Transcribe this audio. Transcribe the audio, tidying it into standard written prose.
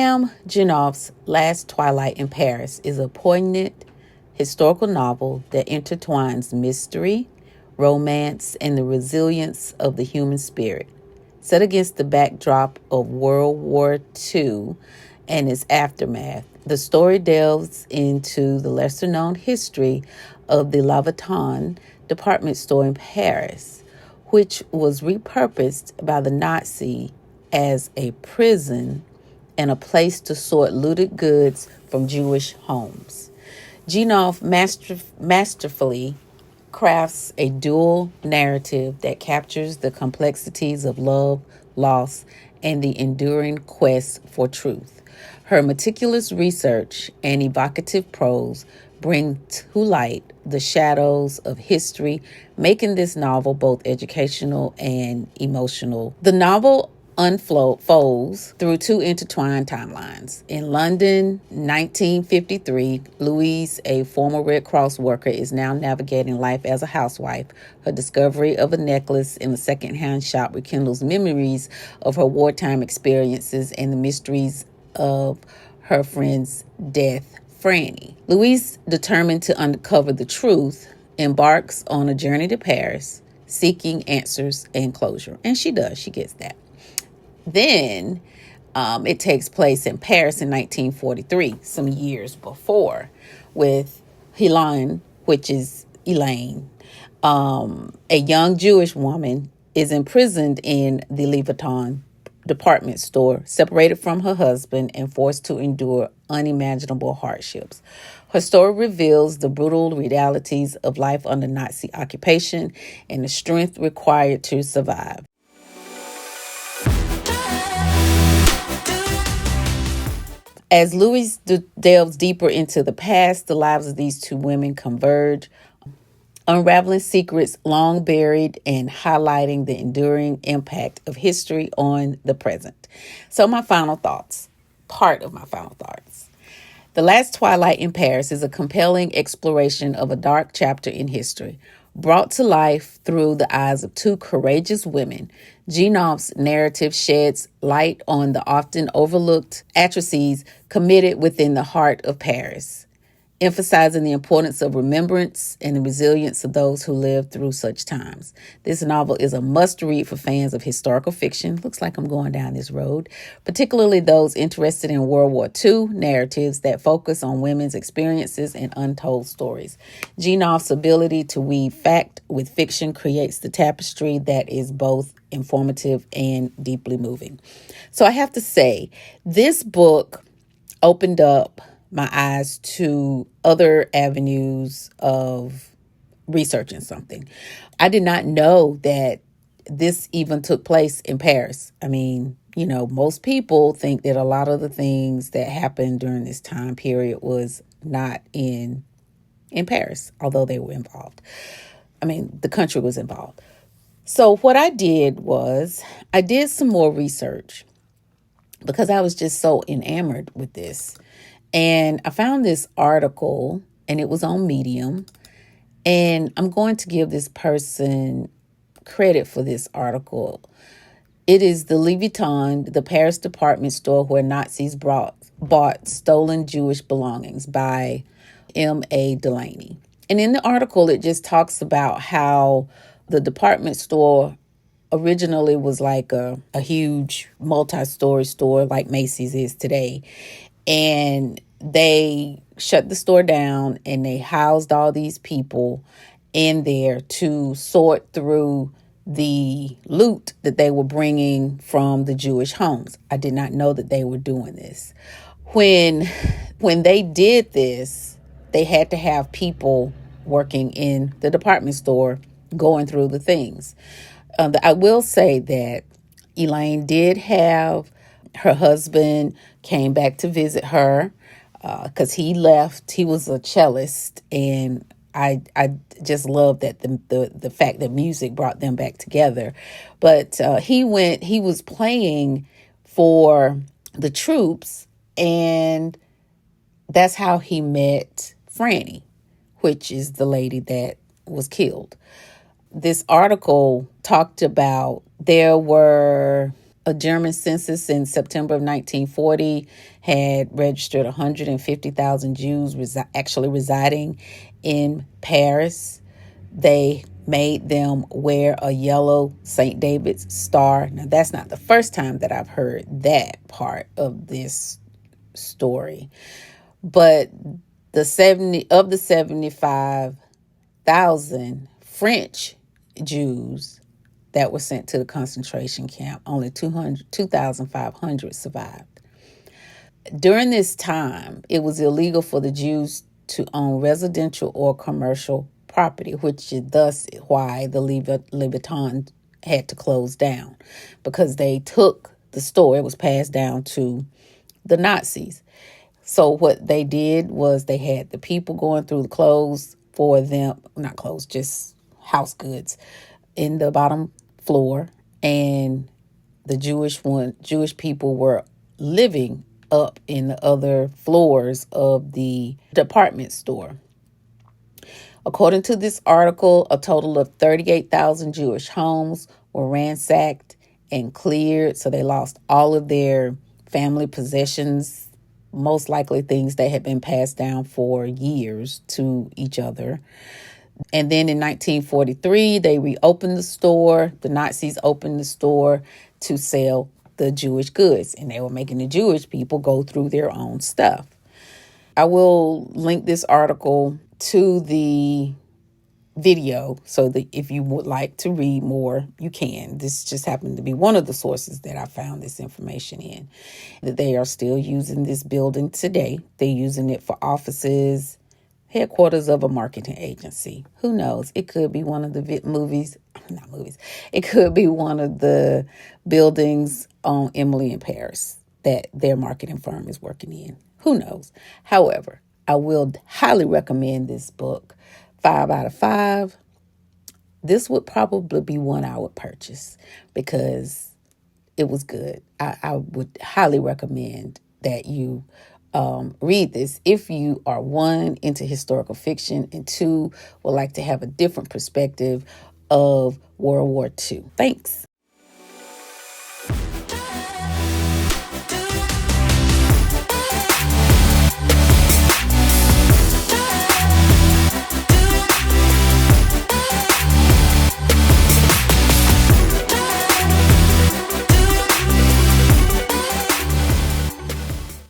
Pam Jenoff's Last Twilight in Paris is a poignant historical novel that intertwines mystery, romance, and the resilience of the human spirit. Set against the backdrop of World War II and its aftermath, the story delves into the lesser-known history of the La Vuitton department store in Paris, which was repurposed by the Nazi as a prison and a place to sort looted goods from Jewish homes. Jenoff masterfully crafts a dual narrative that captures the complexities of love, loss, and the enduring quest for truth. Her meticulous research and evocative prose bring to light the shadows of history, making this novel both educational and emotional. The novel unfolds through two intertwined timelines. In London, 1953, Louise, a former Red Cross worker, is now navigating life as a housewife. Her discovery of a necklace in a secondhand shop rekindles memories of her wartime experiences and the mysteries of her friend's death, Franny. Louise, determined to uncover the truth, embarks on a journey to Paris, seeking answers and closure. And she does. She gets that. Then it takes place in Paris in 1943, some years before, with Helene, which is Elaine. A young Jewish woman is imprisoned in the Louis Vuitton department store, separated from her husband and forced to endure unimaginable hardships. Her story reveals the brutal realities of life under Nazi occupation and the strength required to survive. As Louise delves deeper into the past, the lives of these two women converge, unraveling secrets long buried and highlighting the enduring impact of history on the present. So part of my final thoughts. The Last Twilight in Paris is a compelling exploration of a dark chapter in history, brought to life through the eyes of two courageous women. Jenoff's narrative sheds light on the often overlooked atrocities committed within the heart of Paris, emphasizing the importance of remembrance and the resilience of those who lived through such times. This novel is a must-read for fans of historical fiction. Looks like I'm going down this road, particularly those interested in World War II narratives that focus on women's experiences and untold stories. Jenoff's ability to weave fact with fiction creates the tapestry that is both informative and deeply moving. So I have to say, this book opened up my eyes to other avenues of researching something. I did not know that this even took place in Paris. I mean, most people think that a lot of the things that happened during this time period was not in Paris, although they were involved. I mean, the country was involved. So what I did was I did some more research because I was just so enamored with this. And I found this article, and it was on Medium. And I'm going to give this person credit for this article. It is the Louis Vuitton, the Paris department store where Nazis bought stolen Jewish belongings, by M.A. Delaney. And in the article, it just talks about how the department store originally was like a huge multi-story store like Macy's is today. And they shut the store down and they housed all these people in there to sort through the loot that they were bringing from the Jewish homes. I did not know that they were doing this. When they did this, they had to have people working in the department store going through the things. I will say that Elaine did have her husband came back to visit her because he left. He was a cellist, and I just love that the fact that music brought them back together. But he was playing for the troops, and that's how he met Franny, which is the lady that was killed. This article talked about there were A German census in September of 1940 had registered 150,000 Jews actually residing in Paris. They made them wear a yellow St. David's star. Now, that's not the first time that I've heard that part of this story, but the 75,000 French Jews that were sent to the concentration camp, only 2,500 survived. During this time, it was illegal for the Jews to own residential or commercial property, which is thus why the Leviton had to close down, because they took the store. It was passed down to the Nazis. So what they did was they had the people going through the clothes for them, not clothes, just house goods in the bottom floor, and the Jewish people were living up in the other floors of the department store. According to this article, a total of 38,000 Jewish homes were ransacked and cleared, so they lost all of their family possessions, most likely things that had been passed down for years to each other. And then in 1943, they reopened the store. The Nazis opened the store to sell the Jewish goods, and they were making the Jewish people go through their own stuff. I will link this article to the video so that if you would like to read more, you can. This just happened to be one of the sources that I found this information in. That they are still using this building today. They're using it for offices, headquarters of a marketing agency. Who knows? It could be one of the It could be one of the buildings on Emily in Paris that their marketing firm is working in. Who knows? However, I will highly recommend this book. 5 out of 5. This would probably be one I would purchase because it was good. I would highly recommend that you read this if you are, one, into historical fiction, and two, would like to have a different perspective of World War II. Thanks.